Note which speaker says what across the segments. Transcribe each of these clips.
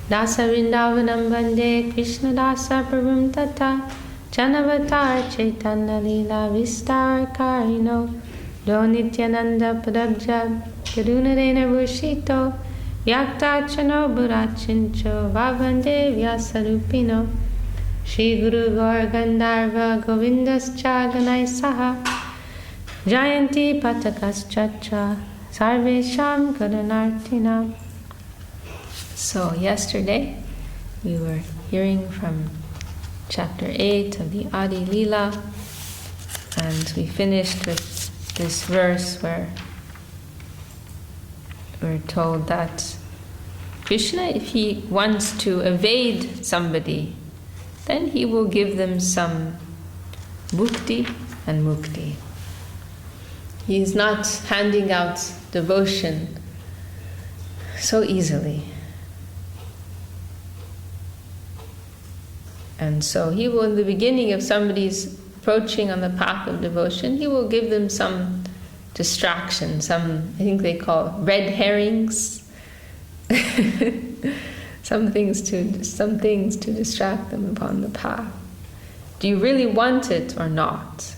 Speaker 1: Dasa Vrindavanam Bande Krishna Dasa Prabhum Tata Janavatar Chaitanya Lila Vistar Karino Do Nityananda Padabja Karunarena Bhushito Yaktachano Burachincho Vavande Vyasarupino Shri Guru Gaur Gandharva Govindascha Ganai Saha Jayanti Patakas Chacha Sarvesham Karunartinam. So yesterday we were hearing from chapter 8 of the Adi Leela, and we finished with this verse where we're told that Krishna, if he wants to evade somebody, then he will give them some bhakti and mukti. He is not handing out devotion so easily. And so he will, in the beginning, if somebody's approaching on the path of devotion, he will give them some distraction, some, I think they call red herrings, some things to distract them upon the path. Do you really want it or not?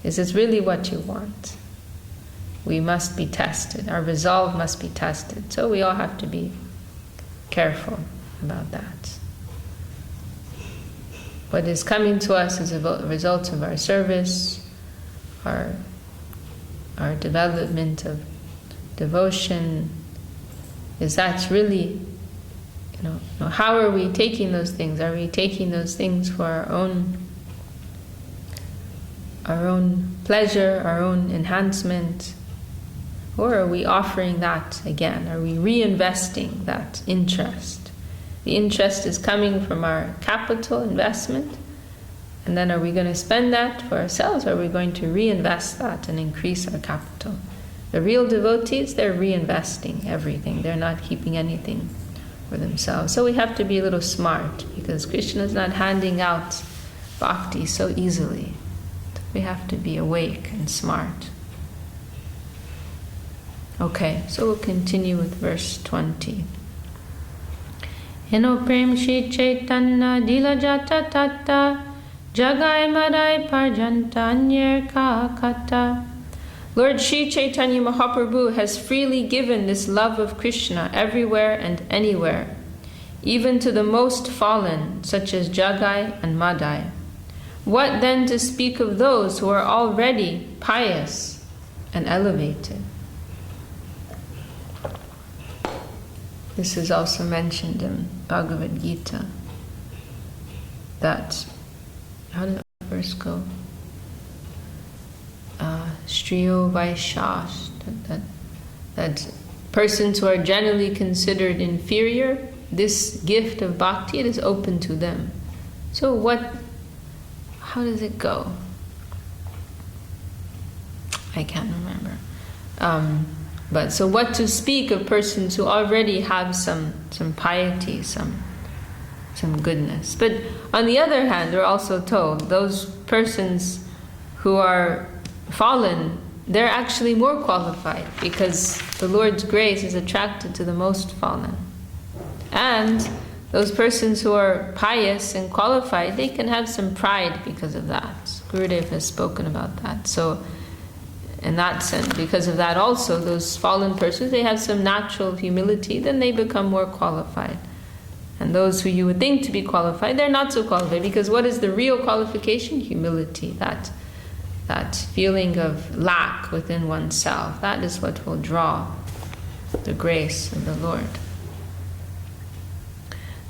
Speaker 1: Is this really what you want? We must be tested. Our resolve must be tested. So we all have to be careful about that. What is coming to us as a result of our service, our development of devotion, is that really, how are we taking those things? Are we taking those things for our own pleasure, our own enhancement? Or are we offering that again? Are we reinvesting that interest? The interest is coming from our capital investment, and then are we going to spend that for ourselves, or are we going to reinvest that and increase our capital? The real devotees, they're reinvesting everything. They're not keeping anything for themselves. So we have to be a little smart, because Krishna is not handing out bhakti so easily. We have to be awake and smart. Okay, so we'll continue with verse 20. Hino prem Shri Chaitanya Dila Jata Tata Jagai Madai Parjanta Anyer Ka Kata. Lord Shri Chaitanya Mahaprabhu has freely given this love of Krishna everywhere and anywhere, even to the most fallen, such as Jagai and Madai. What then to speak of those who are already pious and elevated? This is also mentioned in Bhagavad Gita, that, how did that verse go? Striyo Vaishyash, that persons who are generally considered inferior, this gift of bhakti, it is open to them. So how does it go? I can't remember. But so what to speak of persons who already have some piety, some goodness. But on the other hand, we're also told those persons who are fallen, they're actually more qualified, because the Lord's grace is attracted to the most fallen. And those persons who are pious and qualified, they can have some pride because of that. Gurudev has spoken about that. So in that sense, because of that also, those fallen persons, they have some natural humility, then they become more qualified. And those who you would think to be qualified, they're not so qualified, because what is the real qualification? Humility, that feeling of lack within oneself. That is what will draw the grace of the Lord.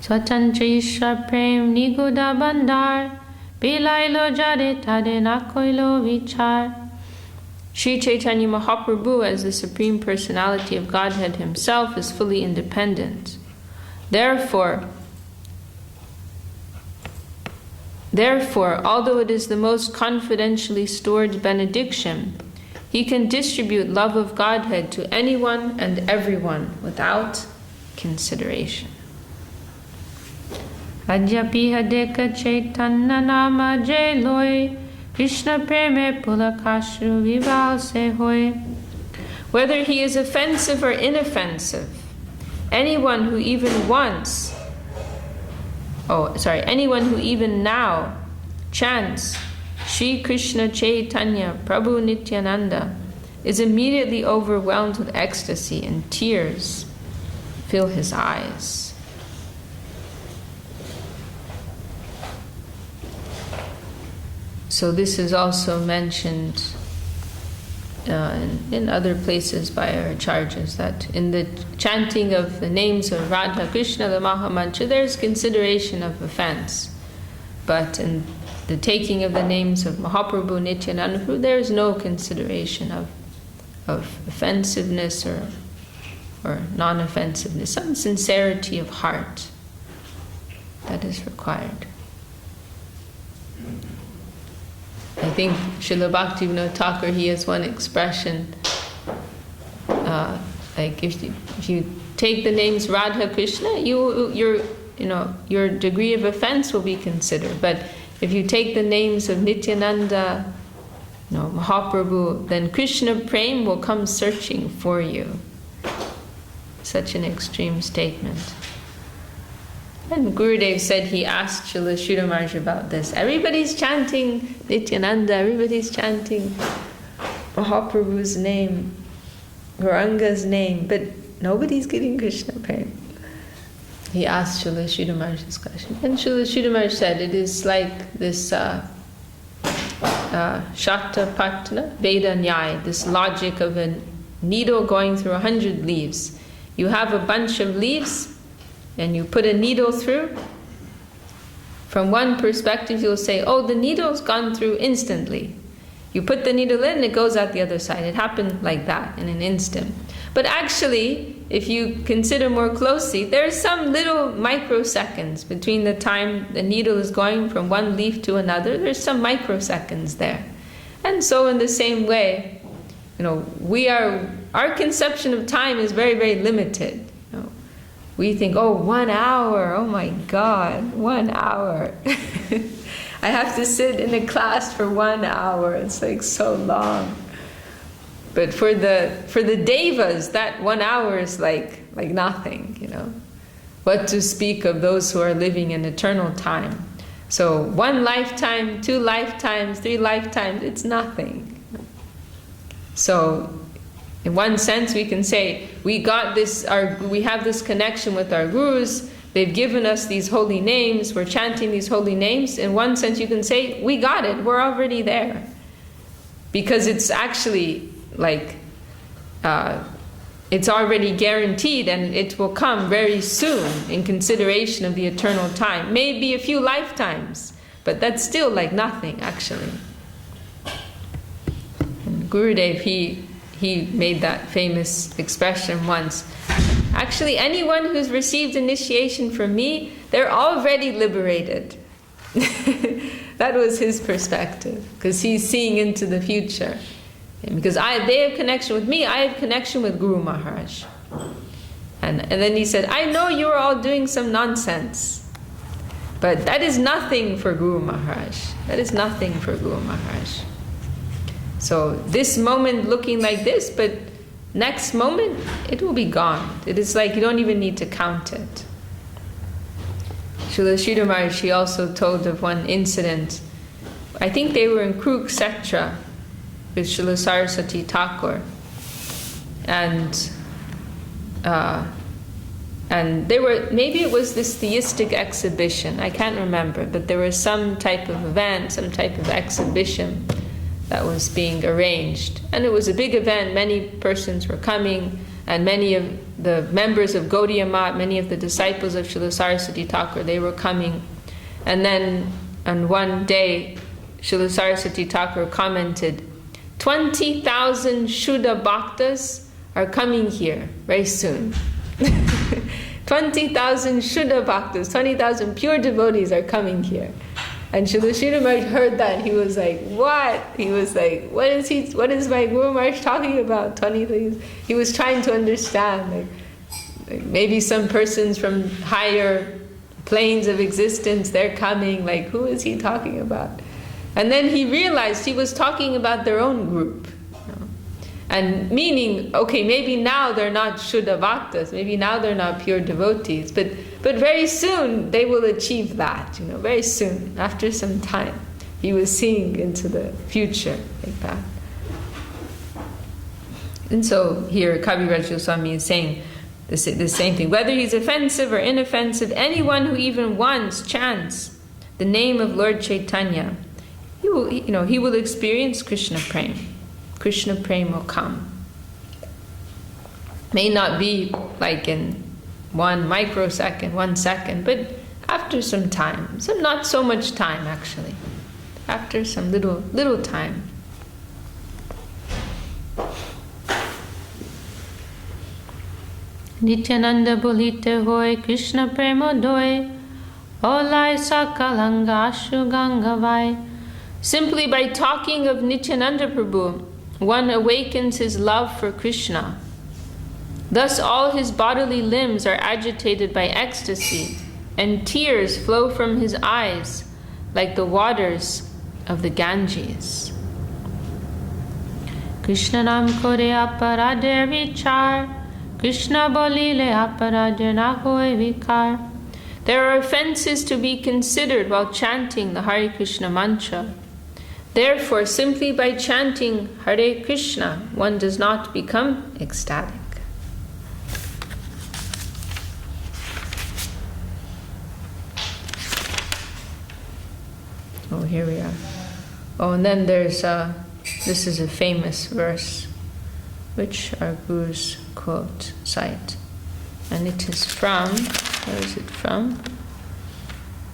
Speaker 1: Swatantra Ishwar Prem Niguda Bandar Bilailo Jare Tade Nakoilo Vichar. Sri Chaitanya Mahaprabhu, as the Supreme Personality of Godhead himself, is fully independent. Therefore, although it is the most confidentially stored benediction, he can distribute love of Godhead to anyone and everyone without consideration. Adyapiha deka Chaitanya nama jai loy Krishna preme pulakashru vival se hoy. Whether he is offensive or inoffensive, anyone who even now chants Shri Krishna Chaitanya Prabhu Nityananda is immediately overwhelmed with ecstasy, and tears fill his eyes. So this is also mentioned in other places by our acharyas, that in the chanting of the names of Radha Krishna, the Mahamantra, there's consideration of offense. But in the taking of the names of Mahaprabhu, Nityananda, there is no consideration of offensiveness or non-offensiveness, some sincerity of heart that is required. I think Srila Bhaktivinoda Thakur, he has one expression, like if you take the names Radha Krishna, your degree of offense will be considered. But if you take the names of Nityananda, Mahaprabhu, then Krishna Prem will come searching for you. Such an extreme statement. And Gurudev said he asked Srila Sridhar Maharaj about this. Everybody's chanting Nityananda, everybody's chanting Mahaprabhu's name, Gauranga's name, but nobody's getting Krishna Prem. He asked Srila Sridhar Maharaj this question. And Srila Sridhar Maharaj said it is like this Shatapatna Veda Nyaya, this logic of a needle going through 100 leaves. You have a bunch of leaves, and you put a needle through. From one perspective, you'll say, oh, the needle's gone through instantly. You put the needle in, and it goes out the other side. It happened like that in an instant. But actually, if you consider more closely, there are some little microseconds between the time the needle is going from one leaf to another. There's some microseconds there. And so in the same way, our conception of time is very, very limited. We think, 1 hour, oh my God, 1 hour. I have to sit in a class for 1 hour. It's like so long. But for the devas, that 1 hour is like nothing, What to speak of those who are living in eternal time. So 1 lifetime, 2 lifetimes, 3 lifetimes, it's nothing. So in one sense, we can say we have this connection with our gurus. They've given us these holy names. We're chanting these holy names. In one sense, you can say we got it. We're already there, because it's actually it's already guaranteed, and it will come very soon in consideration of the eternal time. Maybe a few lifetimes, but that's still like nothing actually. And Gurudev, he made that famous expression once. Actually, anyone who's received initiation from me, they're already liberated. That was his perspective, because he's seeing into the future. And because they have connection with me, I have connection with Guru Maharaj. And then he said, I know you're all doing some nonsense, but that is nothing for Guru Maharaj. That is nothing for Guru Maharaj. So this moment looking like this, but next moment, it will be gone. It is like you don't even need to count it. Srila Sridhar Maharaj, he also told of one incident. I think they were in Kurukshetra with Srila Saraswati Thakur. And there were, maybe it was this theistic exhibition, I can't remember, but there was some type of event, some type of exhibition that was being arranged. And it was a big event, many persons were coming, and many of the members of Gaudiya Math, many of the disciples of Srila Saraswati Thakur, they were coming. And then on one day, Srila Saraswati Thakur commented, 20,000 Shuddha Bhaktas are coming here very soon. 20,000 Shuddha Bhaktas, 20,000 pure devotees are coming here. And Srila Sridhar Maharaj heard that, he was like, what? He was like, what is my Guru Maharaj talking about? 20,000. He was trying to understand, like maybe some persons from higher planes of existence, they're coming, like who is he talking about? And then he realized he was talking about their own group. And meaning, okay, maybe now they're not Shuddha Bhaktas, maybe now they're not pure devotees, but very soon they will achieve that, very soon, after some time. He was seeing into the future like that. And so here Kaviraj Goswami is saying the same thing. Whether he's offensive or inoffensive, anyone who even once chants the name of Lord Chaitanya, he will experience Krishna Prem. Krishna Prem will come. May not be like in 1 microsecond, 1 second, but after some time, not so much time actually, after some little time.
Speaker 2: Nityananda bolite hoy Krishna premo doy olai sakalanga ashu gangavai.
Speaker 1: Simply by talking of Nityananda Prabhu, one awakens his love for Krishna. Thus all his bodily limbs are agitated by ecstasy, and tears flow from his eyes like the waters of the Ganges.
Speaker 2: Krishna nam kore aparade vichar, Krishna bolile aparade na hoy vikar.
Speaker 1: There are offenses to be considered while chanting the Hare Krishna mantra. Therefore, simply by chanting Hare Krishna, one does not become ecstatic. Oh, here we are. Oh, and then there's this is a famous verse which our gurus cite. And it is from, where is it from?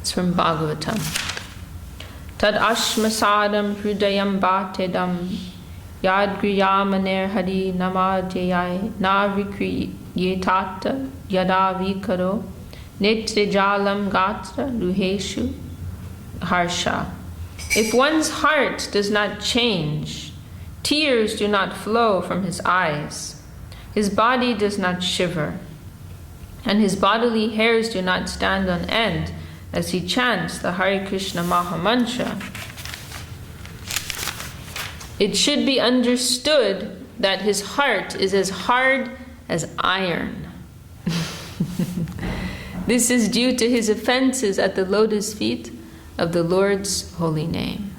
Speaker 1: It's from Bhagavatam. Tad ashmasadam hrudayam bhatedam yad griyamaner hari namadhyayai na vikriyetata yada vikaro netrijalam gatra ruheshu harsha. If one's heart does not change, tears do not flow from his eyes, his body does not shiver, and his bodily hairs do not stand on end as he chants the Hare Krishna Maha Mantra, it should be understood that his heart is as hard as iron. This is due to his offenses at the lotus feet of the Lord's holy name.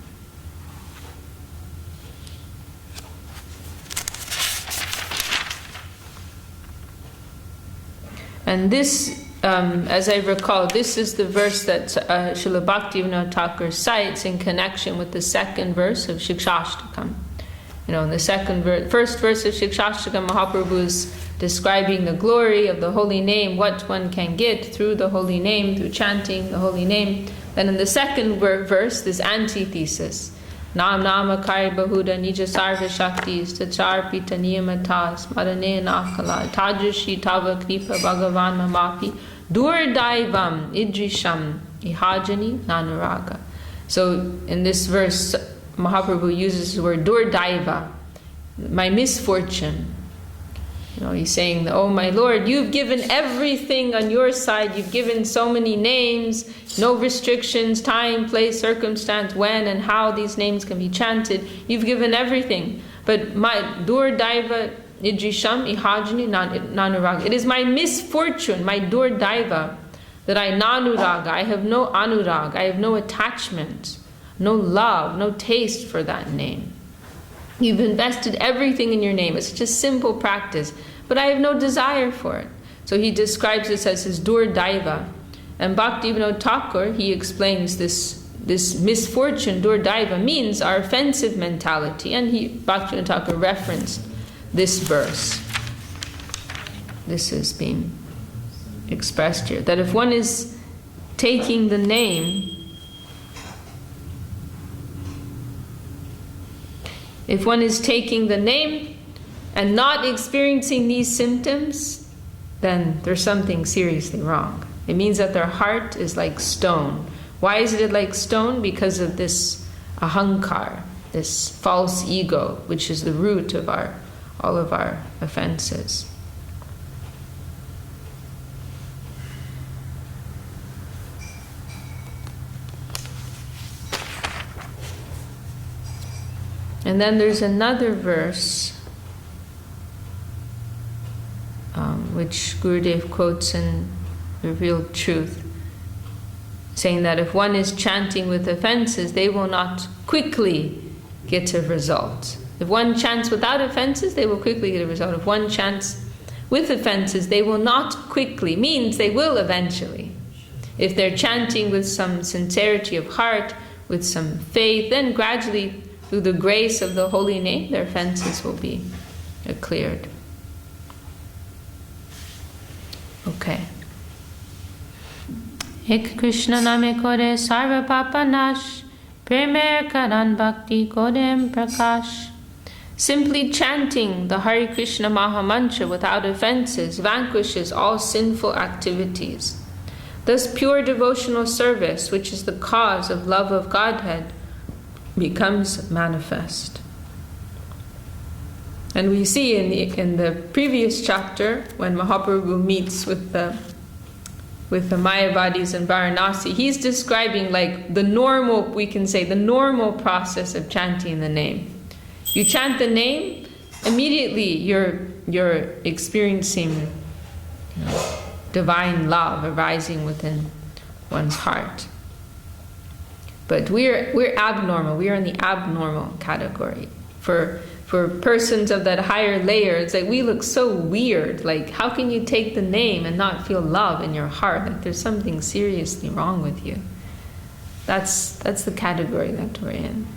Speaker 1: And this, as I recall, this is the verse that Srila Bhaktivinoda Thakur cites in connection with the second verse of Shikshashtakam. In the first verse of Shikshashtakam, Mahaprabhu is describing the glory of the holy name, what one can get through the holy name, through chanting the holy name. Then in the second verse, this antithesis, Nam Namakari Bahuda Nija Sarva Shaktis Tacharpita Niyamatas Marane Nakala Tajashi Tava Kripa Bhagavan Mamapi Durdaivam Idrisham Ihajani Nanuraga. So in this verse, Mahaprabhu uses the word Durdaiva, my misfortune. He's saying, oh my Lord, you've given everything on your side. You've given so many names, no restrictions, time, place, circumstance, when and how these names can be chanted. You've given everything. But my Durdaiva Idrisham Ihajani Nanuraga. It is my misfortune, my Durdaiva, that I nanuraga. I have no anurag. I have no attachment, no love, no taste for that name. You've invested everything in your name. It's such a simple practice, but I have no desire for it. So he describes this as his Durdaiva. And Bhaktivinoda Thakur, he explains this misfortune, Durdaiva, means our offensive mentality. And Bhaktivinoda Thakur referenced this verse. This is being expressed here. That if one is taking the name, and not experiencing these symptoms, then there's something seriously wrong. It means that their heart is like stone. Why is it like stone? Because of this ahankar, this false ego, which is the root of all of our offenses. And then there's another verse which Gurudev quotes in Revealed Truth, saying that if one is chanting with offenses, they will not quickly get a result. If one chants without offenses, they will quickly get a result. If one chants with offenses, they will not quickly, means they will eventually. If they're chanting with some sincerity of heart, with some faith, then gradually, through the grace of the holy name, their offenses will be cleared. Okay.
Speaker 2: Ek Krishna name kore sarva papa nash, premer karan bhakti kodem prakash.
Speaker 1: Simply chanting the Hare Krishna Maha Mantra without offenses vanquishes all sinful activities. Thus pure devotional service, which is the cause of love of Godhead, becomes manifest. And we see in the previous chapter, when Mahaprabhu meets with the Mayavadis in Varanasi, he's describing like the normal, we can say, the normal process of chanting the name. You chant the name, immediately you're experiencing divine love arising within one's heart. But we're abnormal. We are in the abnormal category. For persons of that higher layer, it's like we look so weird. Like, how can you take the name and not feel love in your heart? Like there's something seriously wrong with you. That's the category that we're in.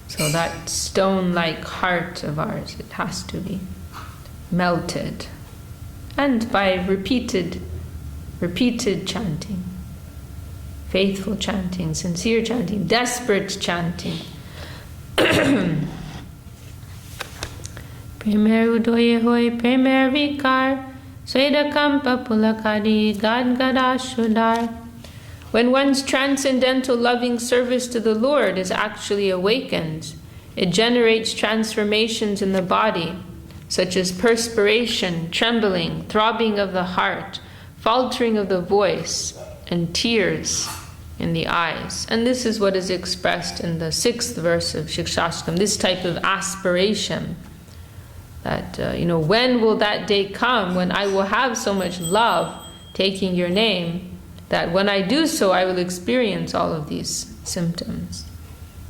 Speaker 1: So that stone-like heart of ours, it has to be melted. And by repeated chanting, faithful chanting, sincere chanting, desperate chanting.
Speaker 2: Premer udoye hoy premer vikar, Swedakampa pulakadi gadgada shudar.
Speaker 1: When one's transcendental loving service to the Lord is actually awakened, it generates transformations in the body, such as perspiration, trembling, throbbing of the heart, faltering of the voice, and tears in the eyes. And this is what is expressed in the 6th verse of Shikshashtakam, this type of aspiration. That, when will that day come when I will have so much love taking your name, that when I do so, I will experience all of these symptoms.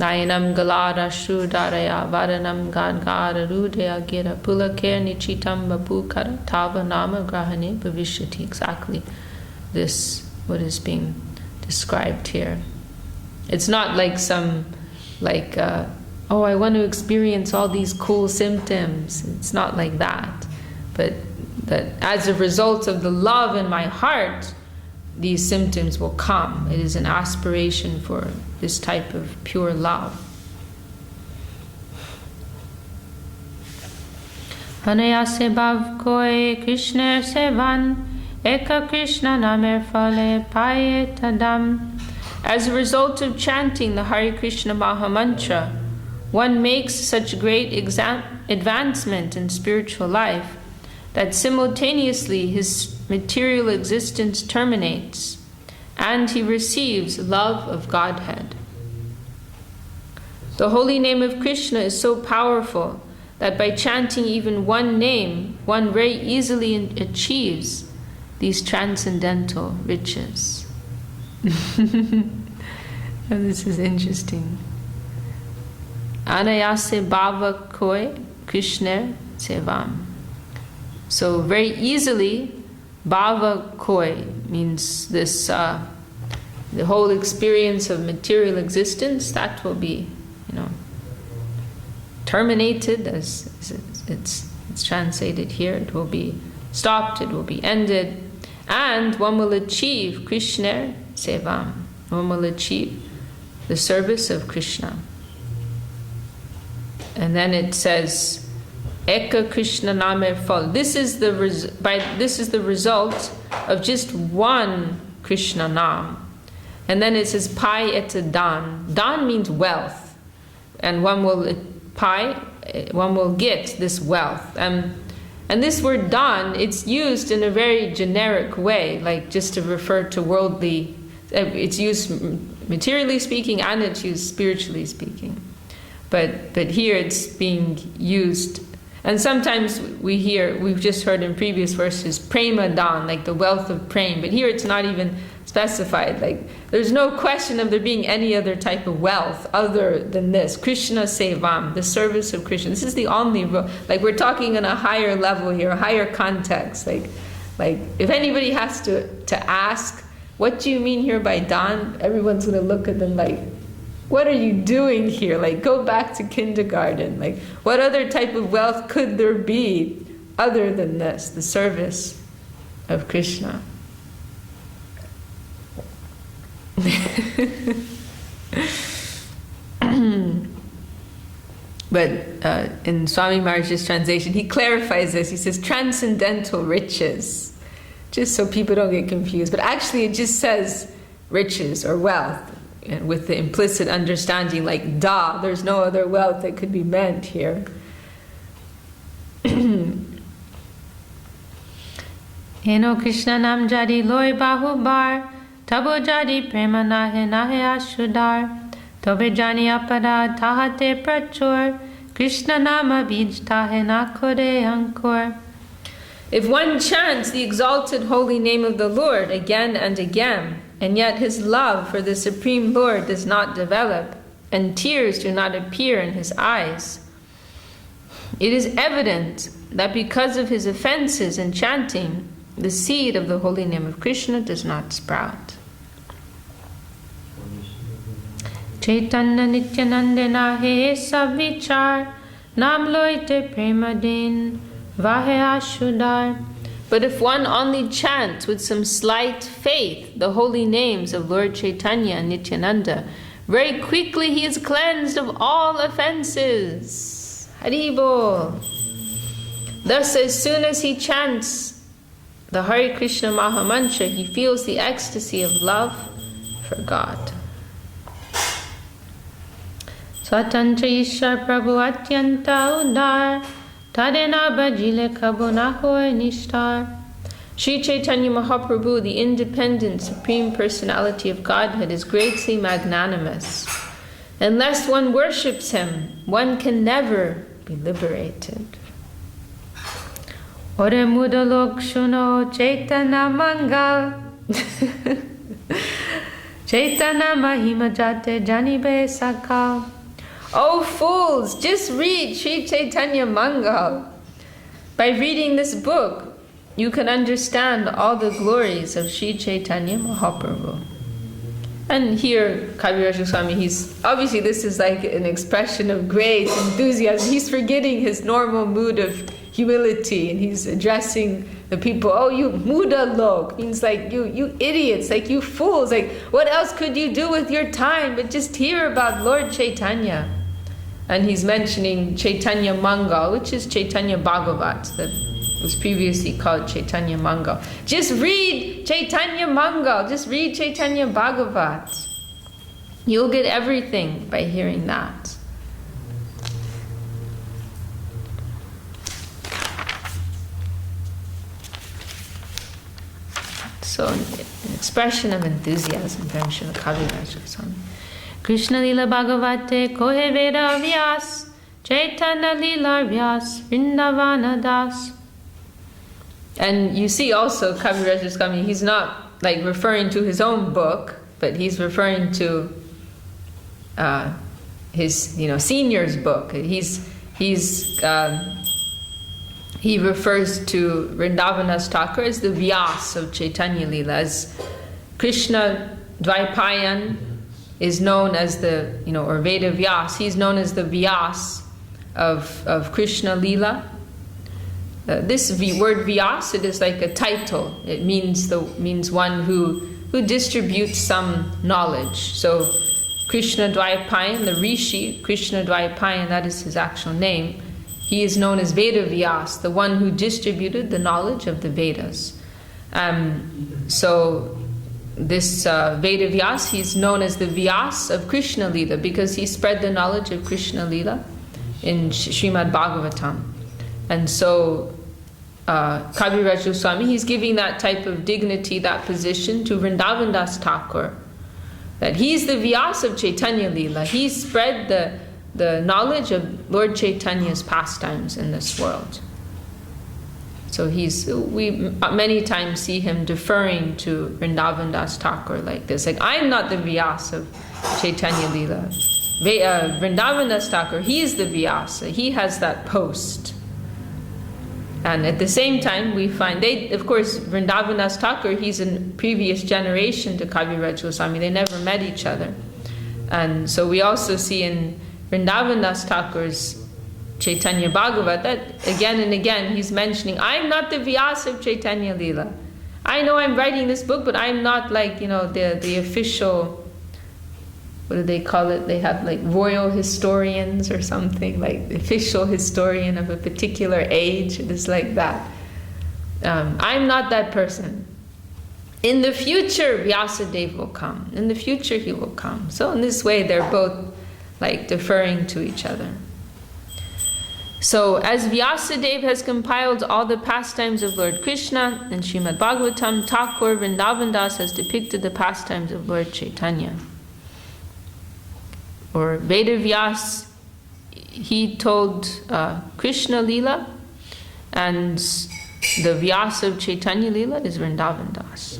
Speaker 1: Nayanam galara shudaraya varanam gadgara rudaya gira pulakir nichitam bapukara tava nama grahane bhavishyati. Exactly this, what is being described here. It's not like I want to experience all these cool symptoms. It's not like that. But that as a result of the love in my heart, these symptoms will come. It is an aspiration for this type of pure love.
Speaker 2: Anaya se bhav koi Krishna sevan, eka Krishna namer phale paye tadam.
Speaker 1: As a result of chanting the Hare Krishna Maha Mantra, one makes such great advancement in spiritual life that simultaneously his material existence terminates and he receives love of Godhead. The holy name of Krishna is so powerful that by chanting even one name, one very easily achieves these transcendental riches. And this is interesting. Anayase bhava koi Krishna sevam. So very easily, bhava koi means this, the whole experience of material existence, that will be, terminated, as it's translated here. It will be stopped, it will be ended, and one will achieve Krishna sevam. One will achieve the service of Krishna. And then it says, Eka Krishna Namer Phal. This is the result of just one Krishna Nam. And then it says Pai et Dan. Dan means wealth, and one will get this wealth. And this word Dan, it's used in a very generic way, like just to refer to worldly. It's used materially speaking, and it's used spiritually speaking. But here it's being used And sometimes we've just heard in previous verses, prema dan, like the wealth of prema. But here it's not even specified. Like, there's no question of there being any other type of wealth other than this. Krishna sevam, the service of Krishna. This is the only, like, we're talking on a higher level here, a higher context. Like if anybody has to ask, what do you mean here by dan? Everyone's going to look at them like, what are you doing here? Like, go back to kindergarten. Like, what other type of wealth could there be other than this, the service of Krishna? But in Swami Maharaj's translation, he clarifies this. He says, transcendental riches, just so people don't get confused. But actually it just says riches or wealth, and with the implicit understanding, like, there's no other wealth that could be meant here.
Speaker 2: Eno Krishna nam jari loy bahubar, tabo jari prema nahe ashudar, tobe jani apara tahate prachur, Krishna nama bij tahe na kore ankor.
Speaker 1: If one chants the exalted holy name of the Lord again and again, and yet his love for the Supreme Lord does not develop, and tears do not appear in his eyes, it is evident that because of his offenses in chanting, the seed of the holy name of Krishna does not sprout.
Speaker 2: Chaitanya Nityanandana he savichar, nam loite prema din, vahe ashudar.
Speaker 1: But if one only chants with some slight faith the holy names of Lord Chaitanya and Nityananda, very quickly he is cleansed of all offenses. Haribol. Thus, as soon as he chants the Hare Krishna Maha Mantra, he feels the ecstasy of love for God.
Speaker 2: Swatantra Ishwar Prabhu Atyanta Udar, Tadena Bajile Kabuna Hoy Nishtar.
Speaker 1: Sri Chaitanya Mahaprabhu, the independent Supreme Personality of Godhead, is greatly magnanimous. Unless one worships him, one can never be liberated.
Speaker 2: Ore Mudalok Shuno Chaitanya Mangal, Chaitanya Mahima Jate Janibe Sakal.
Speaker 1: Oh fools, just read Sri Chaitanya Mangal. By reading this book, you can understand all the glories of Sri Chaitanya Mahaprabhu. And here, Kaviraj Goswami, obviously this is like an expression of great enthusiasm. He's forgetting his normal mood of humility, and he's addressing the people. Oh, you muda log, means like you idiots, like you fools, like what else could you do with your time but just hear about Lord Chaitanya? And he's mentioning Chaitanya Mangal, which is Chaitanya Bhagavat, that was previously called Chaitanya Mangal. Just read Chaitanya Mangal, just read Chaitanya Bhagavat. You'll get everything by hearing that. So, an expression of enthusiasm from Srila Kaviraj Goswami.
Speaker 2: Krishna Lila Bhagavate Kohe Veda Vyas, Chaitanya Lila Vyas, Vrindavana Das.
Speaker 1: And you see also Kaviraj Goswami, he's not like referring to his own book, but he's referring to his senior's book. He refers to Vrindavana's Thakur as the Vyas of Chaitanya Lila, as Krishna Dvaipayan is known as the, or Veda Vyas, he's known as the Vyas of Krishna Lila. This word Vyas, it is like a title. It means one who distributes some knowledge. So Krishna Dvaipayan, the Rishi, Krishna Dvaipayan, that is his actual name. He is known as Veda Vyas, the one who distributed the knowledge of the Vedas. So this Veda Vyas, he's known as the Vyas of Krishna Lila because he spread the knowledge of Krishna Lila in Srimad Bhagavatam. And so Kaviraj Goswami, he's giving that type of dignity, that position to Vrindavan Das Thakur, that he's the Vyas of Chaitanya Lila. He spread the knowledge of Lord Chaitanya's pastimes in this world. So we many times see him deferring to Vrindavan Das Thakur like this, like, I'm not the Vyasa of Chaitanya Leela. Vrindavan Das Thakur, he is the Vyasa, he has that post. And at the same time, we find, of course, Vrindavan Das Thakur, he's in previous generation to Kaviraj Goswami, they never met each other. And so we also see in Vrindavan Das Thakur's Chaitanya Bhagavat that again and again he's mentioning, I'm not the Vyasa of Chaitanya Leela. I know I'm writing this book, but I'm not like, the official, what do they call it? They have like royal historians or something, like the official historian of a particular age. It is like that. I'm not that person. In the future, Vyasadeva will come. In the future, he will come. So in this way, they're both like deferring to each other. So as Vyasadeva has compiled all the pastimes of Lord Krishna in Srimad Bhagavatam, Thakur Vrindavan Das has depicted the pastimes of Lord Chaitanya. Or Vedavyas, he told Krishna Leela, and the Vyasa of Chaitanya Leela is Vrindavan Das.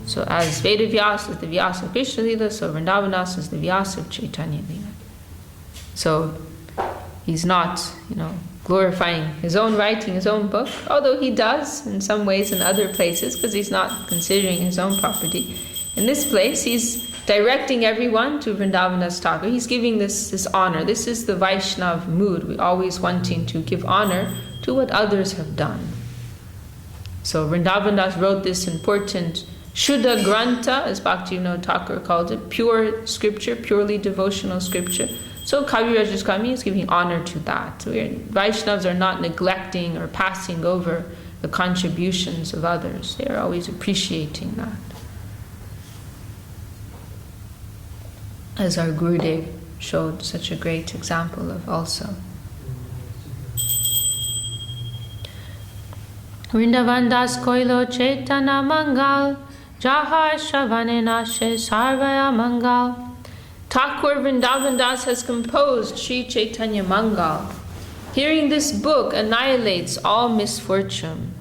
Speaker 1: So as Vedavyas is the Vyasa of Krishna Leela, so Vrindavan Das is the Vyasa of Chaitanya Leela. So he's not, glorifying his own writing, his own book, although he does in some ways in other places, because he's not considering his own property. In this place, he's directing everyone to Vrindavan Das Thakur. He's giving this honor. This is the Vaishnav mood. We're always wanting to give honor to what others have done. So Vrindavan Das wrote this important Shuddha Grantha, as Bhaktivinoda Thakur called it, pure scripture, purely devotional scripture. So Kaviraj Goswami is giving honor to that. Vaishnavas are not neglecting or passing over the contributions of others. They are always appreciating that. As our Gurudev showed such a great example of also.
Speaker 2: Vrindavan Das Koilo Chaitanya Mangal, Jahar Shavane Nashe Sarvaya Mangal.
Speaker 1: Thakur Vrindavan Das has composed Sri Chaitanya Mangal. Hearing this book annihilates all misfortune.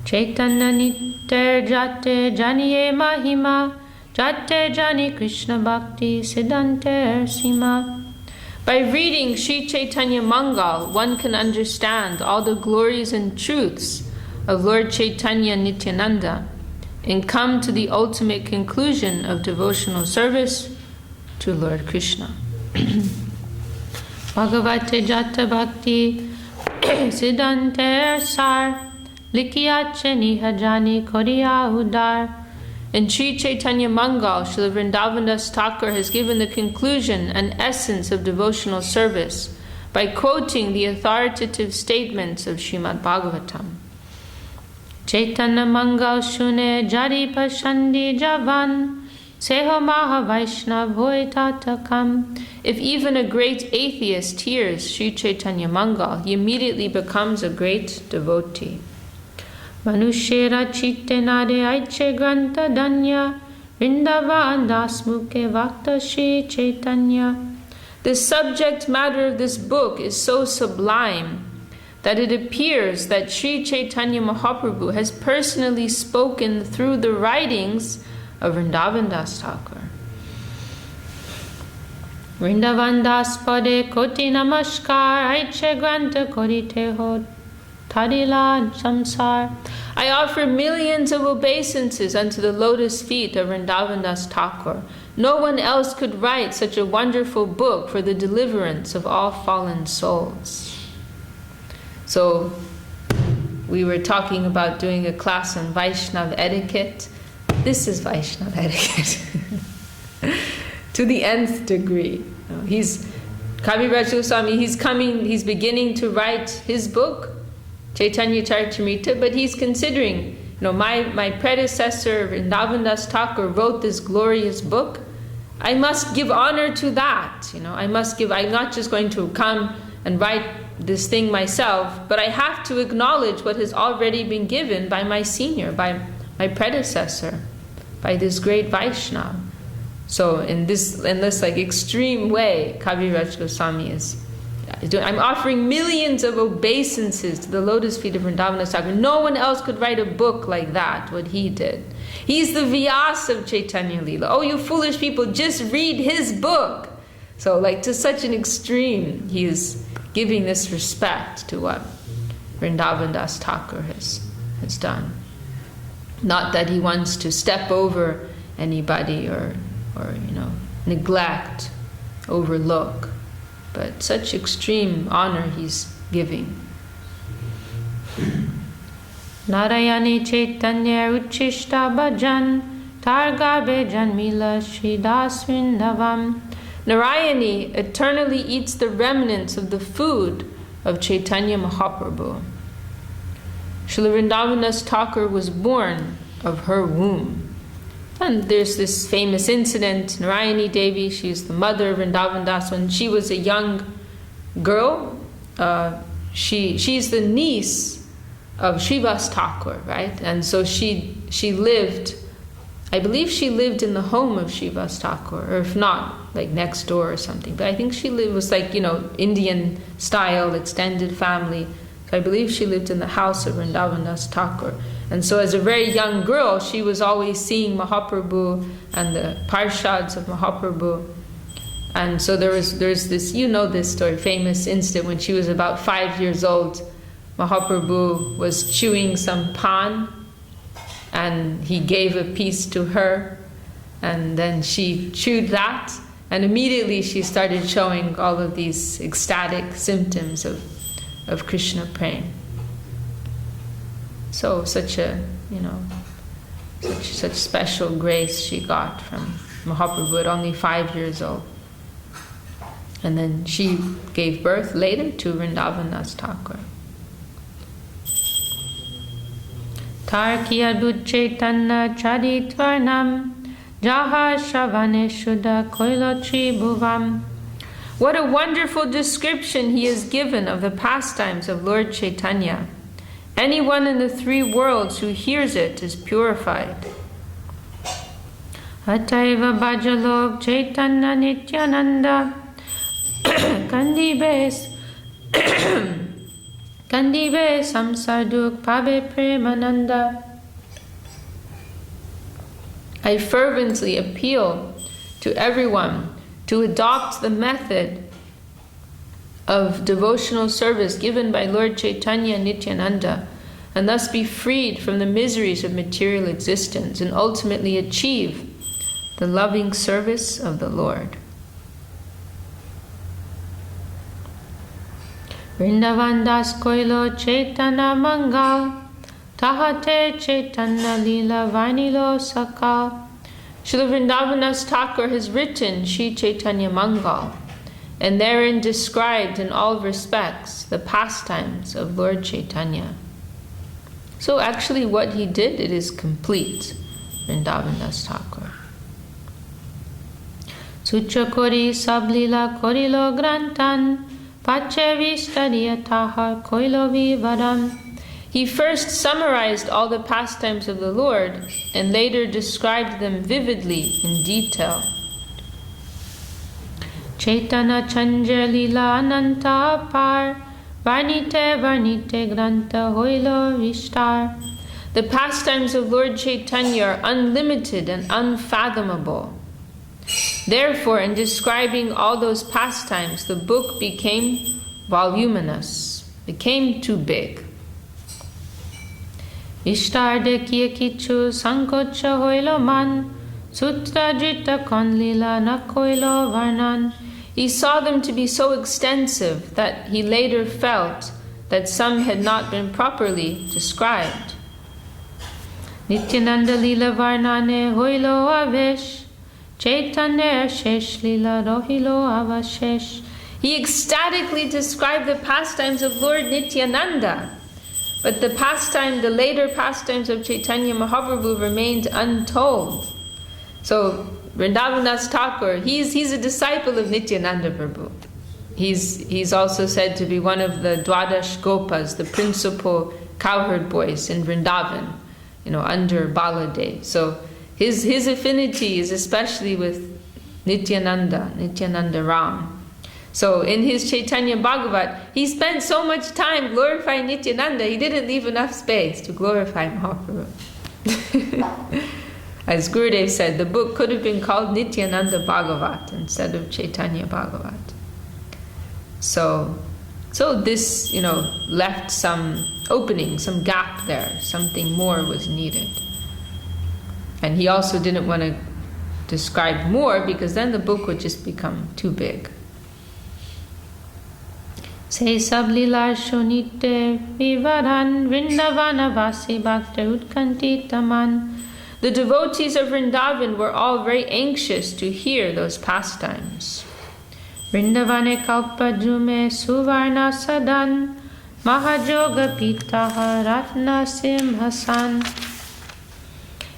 Speaker 2: Chaitanya Nitter Jate Janiye Mahima, Jate Jani Krishna Bhakti Siddhante Sima.
Speaker 1: By reading Sri Chaitanya Mangal, one can understand all the glories and truths of Lord Chaitanya Nityananda and come to the ultimate conclusion of devotional service to Lord Krishna.
Speaker 2: Bhagavate Jata Bhakti Siddhante Sar Likyache Nihajani Koriya Udar.
Speaker 1: In Sri Chaitanya Mangal, Srila Vrindavan Das Thakur has given the conclusion and essence of devotional service by quoting the authoritative statements of Srimad Bhagavatam.
Speaker 2: Chaitanya Mangal Shune Jari Pashandi Javan Seho Maha Vaishnav Hoy Tatakam.
Speaker 1: If even a great atheist hears Sri Chaitanya Mangal, he immediately becomes a great devotee.
Speaker 2: Manushera Chitte Nade Aiche Granta Danya Vrindavan Das Mukhe Vakta Shri Chaitanya.
Speaker 1: The subject matter of this book is so sublime that it appears that Sri Chaitanya Mahaprabhu has personally spoken through the writings of Vrindavan Das Thakur.
Speaker 2: Vrindavan Das Pade Koti Namaskar Aiche Granta Korite Ho Tadila Samsar.
Speaker 1: I offer millions of obeisances unto the lotus feet of Vrindavan Das Thakur. No one else could write such a wonderful book for the deliverance of all fallen souls. So, we were talking about doing a class on Vaishnava etiquette. This is Vaishnava etiquette. To the nth degree. Kaviraj Goswami, he's beginning to write his book, Chaitanya Charitamrita, but he's considering, my predecessor, Vrindavan Das Thakur, wrote this glorious book. I must give honor to that. I'm not just going to come and write this thing myself, but I have to acknowledge what has already been given by my senior, by my predecessor, by this great Vaishnava. So in this like extreme way, Kaviraj Goswami is doing. I'm offering millions of obeisances to the lotus feet of Vrindavana Thakur. No one else could write a book like that, what he did. He's the Vyasa of Chaitanya Leela. Oh, you foolish people, just read his book. So like to such an extreme, he is giving this respect to what Vrindavan Das Thakur has done. Not that he wants to step over anybody or neglect, overlook, but such extreme honor he's giving.
Speaker 2: Narayani Chaitanya Uchishta Bhajan Targa Bejan Mila Shridas Vrindavam.
Speaker 1: Narayani eternally eats the remnants of the food of Chaitanya Mahaprabhu. Srila Vrindavan Das Thakur was born of her womb. And there's this famous incident, Narayani Devi, she's the mother of Vrindavan Das. When she was a young girl, she's the niece of Srivas Thakur, right? And so she lived, I believe she lived in the home of Srivas Thakur, or if not, like next door or something. But I think she was like, Indian style, extended family. So I believe she lived in the house of Vrindavan Das Thakur. And so as a very young girl, she was always seeing Mahaprabhu and the parshads of Mahaprabhu. And so there's this, this story, famous incident when she was about 5 years old. Mahaprabhu was chewing some pan and he gave a piece to her, and then she chewed that, and immediately she started showing all of these ecstatic symptoms of Krishna praying. So such special grace she got from Mahaprabhu at only 5 years old. And then she gave birth later to Vrindavan Das Thakur. Tarki
Speaker 2: Adbhut Chaitanya Charitvarnam Jaha Shravane Shuddha Koilotri Bhuvam.
Speaker 1: What a wonderful description he has given of the pastimes of Lord Chaitanya. Anyone in the three worlds who hears it is purified.
Speaker 2: Ataiva Bhajalok Chaitanya Nityananda Kandibe Samsarduk Pabe Premananda.
Speaker 1: I fervently appeal to everyone to adopt the method of devotional service given by Lord Chaitanya Nityananda, and thus be freed from the miseries of material existence and ultimately achieve the loving service of the Lord.
Speaker 2: Vrindavan Das Koilo Chaitanya Mangal Tahate Chaitanya Lila Vanilo Sakal.
Speaker 1: Srila Vrindavan Das Thakur has written Shri Chaitanya Mangal, and therein described in all respects the pastimes of Lord Chaitanya. So actually what he did, it is complete, Vrindavan Das Thakur.
Speaker 2: Sutra Kori Sablila Korilo Grantan Pache Vistadiya Tahar Koilo Vivaram.
Speaker 1: He first summarized all the pastimes of the Lord and later described them vividly in detail.
Speaker 2: Chaitanya Chandra Lila Ananta Par Varnite Varnite Granta Hoilo Vishtar.
Speaker 1: The pastimes of Lord Chaitanya are unlimited and unfathomable. Therefore, in describing all those pastimes, the book became voluminous, became too big.
Speaker 2: Ishtar de Kiyakichu Sankocha Hoilo Man Sutra Jita Konlila Nakoilo Varnan.
Speaker 1: He saw them to be so extensive that he later felt that some had not been properly described.
Speaker 2: Nityananda Lila Varnane Hoilo Avesh Chaitanya Shesh Lila Rohilo Avashesh.
Speaker 1: He ecstatically described the pastimes of Lord Nityananda, but the later pastimes of Chaitanya Mahaprabhu remained untold. So Vrindavan Das Thakur, he's a disciple of Nityananda Prabhu. He's also said to be one of the Dwadash Gopas, the principal cowherd boys in Vrindavan, under Baladev. So his affinity is especially with Nityananda Ram. So in his Chaitanya Bhagavat, he spent so much time glorifying Nityananda, he didn't leave enough space to glorify Mahaprabhu. As Gurudev said, the book could have been called Nityananda Bhagavat instead of Chaitanya Bhagavat. So this, left some opening, some gap there. Something more was needed. And he also didn't want to describe more because then the book would just become too big.
Speaker 2: Se sab lila shunite vivaran Vrindavana vasi bhakta utkanti taman.
Speaker 1: The devotees of Vrindavan were all very anxious to hear those pastimes.
Speaker 2: Vrindavane kalpajume suvarna sadan mahajoga pitaha ratna simhasan.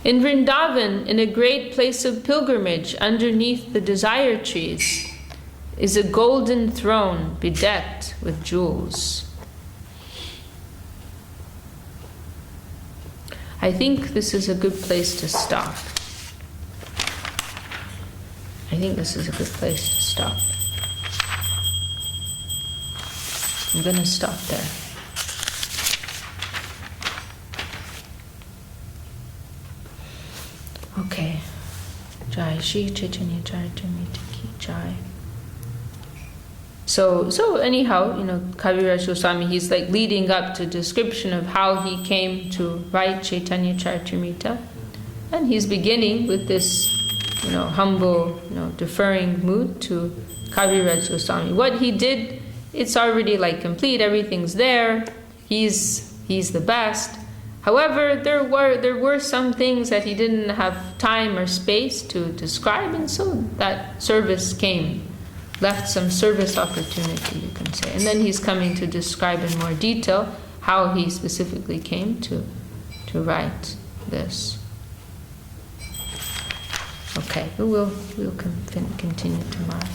Speaker 1: In Vrindavan, in a great place of pilgrimage underneath the desire trees, is a golden throne bedecked with jewels. I think this is a good place to stop. I'm going to stop there. Okay. Jai Shri Chaitanya Charitamrita Ki Jai. So anyhow, Kaviraj Goswami, he's like leading up to description of how he came to write Chaitanya Charitamrita. And he's beginning with this, humble, deferring mood to Kaviraj Goswami. What he did, it's already like complete, everything's there. He's the best. However, there were some things that he didn't have time or space to describe, and so that service came. Left some service opportunity, you can say. And then he's coming to describe in more detail how he specifically came to write this. Okay, we'll continue tomorrow.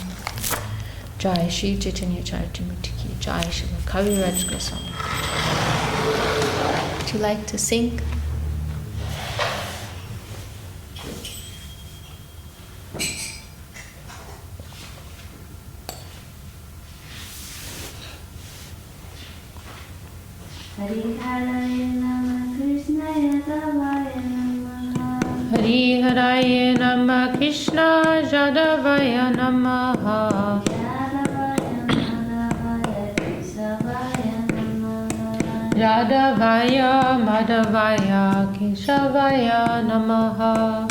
Speaker 1: Jai Shri Chaitanya Charitamrita Ki Jai Shri Kaviraj Goswami. Would you like to sing?
Speaker 2: Hari Haraye Namah Krishna Jadavaya Namaha Jadavaya Madhavaya Keshavaya Namaha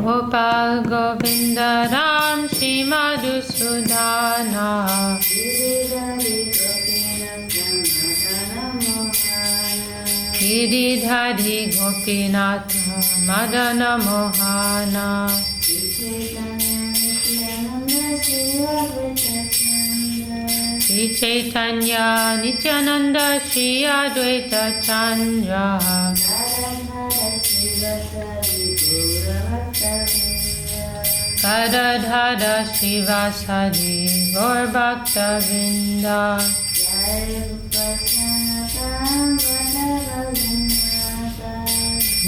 Speaker 2: Gopal Govinda Ram Shri Madhusudana Giridhari Gopinatha Madana Mohana Shri Chaitanya Nityananda Shri Advaita Chandra Gadadhara Shivasadi Gaur Bhakta Vrinda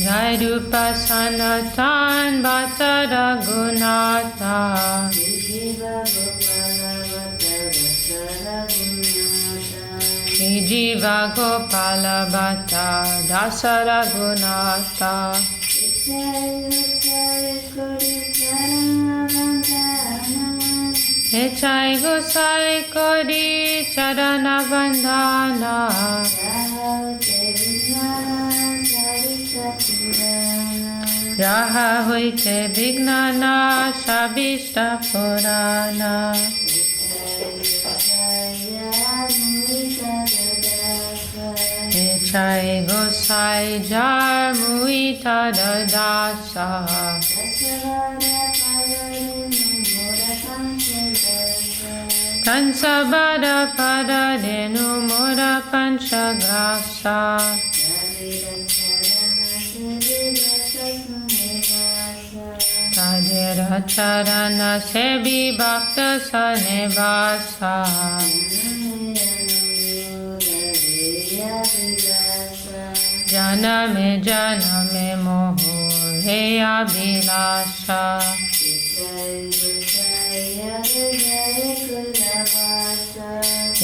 Speaker 2: Jai Rupa Sanatan Bhatta Raghunatha Shri Jiva Gopala Bhatta Dasa Raghunatha Echai Gosai Kodi Charana Bandhana Raha Hoite Vignana Shabishta Purana Echai Gosai Jar Muita Dadasa Kansabada Pada Denu Mora Panchagrasa Tadera Charana Sebi Bhakta Sanevasa Janame moho he abhilasha.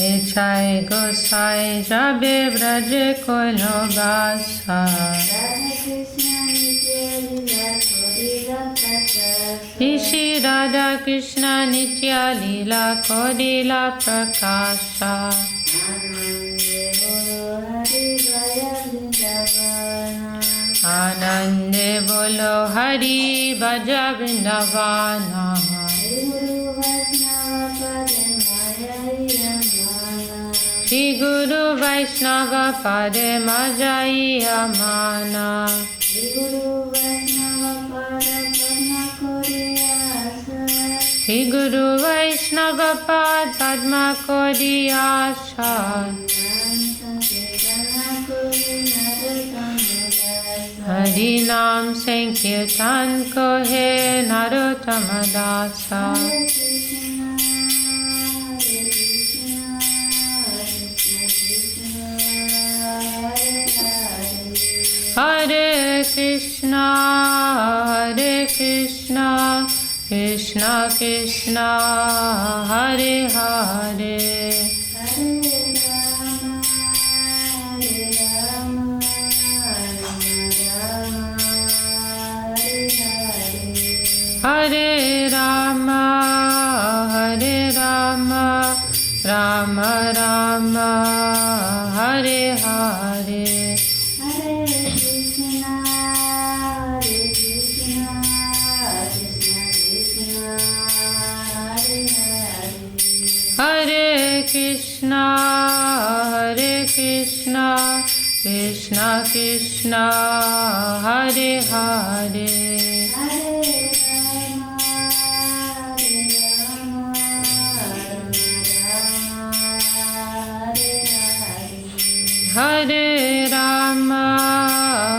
Speaker 2: Ichai gosai jabe braje koilo basa. Ishi Radha Krishna Nitya Lila Kodila Prakasha. Anande bolo Hari Bhaja Vrindavana. Shri Guru Vaishnava Pade Majai Amana. Shri Guru Vaishnava Pad Padma Kodi Asha. Hari Nam Sankirtan Kohe Narottama Dasa. Hare Krishna, Hare Krishna, Krishna Krishna, Hare Hare. Hare Rama, Hare Rama, Rama Rama, Hare Hare. Hare Krishna, Hare Krishna, Krishna Krishna, Hare Hare. Hare Rama,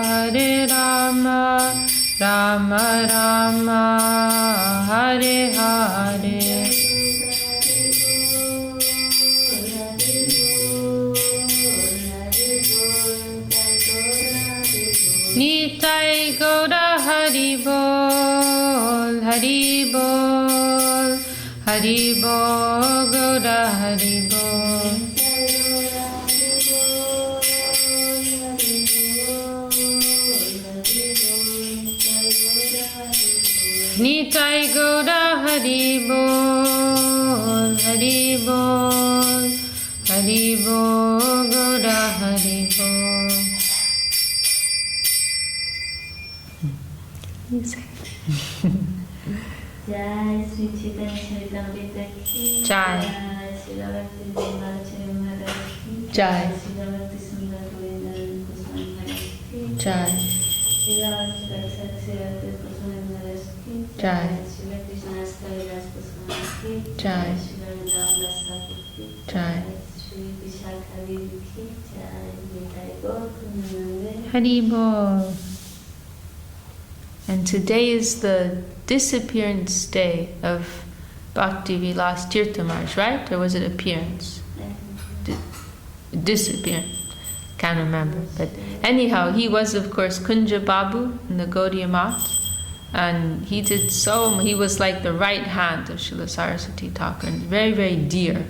Speaker 2: Hare Rama, Rama Rama, Hare Hare. Nitai Gaura Hari Bol, Hari Bol, Hari Bol, Gaura Hari Bol. Nitai Gaura Hari Bol, Hari Bol, Hari Bol, Gaura Hari Bol.
Speaker 3: Jai Sri Chaitanya Charitamrita ki
Speaker 1: Jai.
Speaker 3: Sri Bhakti Devidasi Maharaj ki
Speaker 1: Jai.
Speaker 3: Sri Bhakti Sundar Govindan Goswami Maharaj ki
Speaker 1: Jai.
Speaker 3: Sri Bhakti Sakshat Sri Bhakti Goswami Maharaj ki
Speaker 1: Jai.
Speaker 3: Sri Bhakti Sanskar Das Goswami ki
Speaker 1: Jai.
Speaker 3: Sri Vrindavan Das Thakur ki
Speaker 1: Jai.
Speaker 3: Sri Vishakha Devi ki Jai Nitai Gaur Kunande
Speaker 2: Hari Bol.
Speaker 1: And today is the disappearance day of Bhakti Vilas Tirtha Maharaj, right? Or was it appearance? Disappearance. Can't remember. But anyhow, he was, of course, Kunja Babu in the Gaudiya Math. And he was like the right hand of Srila Saraswati Thakur, and very, very dear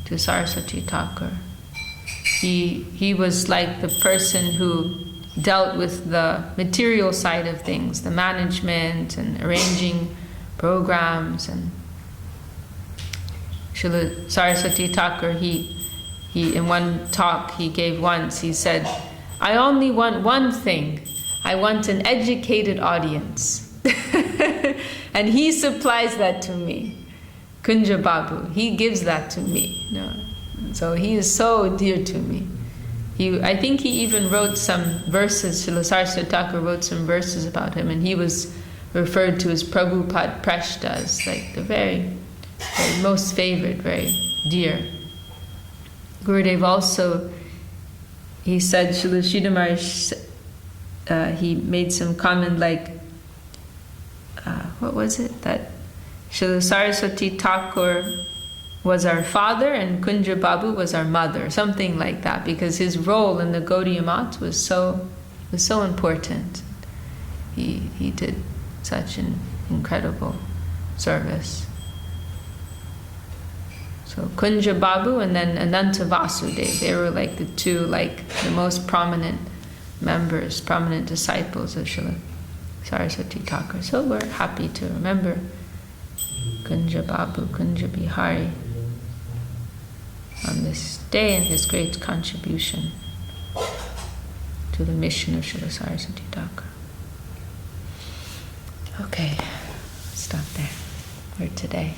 Speaker 1: to Saraswati Thakur. He was like the person who dealt with the material side of things, the management and arranging programs. And Srila Saraswati Thakur, he in one talk he gave once, he said, I only want one thing. I want an educated audience. And he supplies that to me. Kunja Babu, he gives that to me. So he is so dear to me. I think he even wrote some verses, Srila Saraswati Thakur wrote some verses about him, and he was referred to as Prabhupada Prashta, as like the very, very most favorite, very dear. Gurudev also, he said, Srila Sridhar Maharaj, he made some comment like, what was it? That Srila Saraswati Thakur was our father and Kunja Babu was our mother, something like that, because his role in the Gaudiya Math was so important. he did such an incredible service. So Kunja Babu and then Ananta Vasudev, they were like the two, like the most prominent members, prominent disciples of Srila Saraswati Thakur. So we're happy to remember Kunja Babu, Kunja Bihari on this day and his great contribution to the mission of Srila Saraswati Thakur. Okay, stop there for today.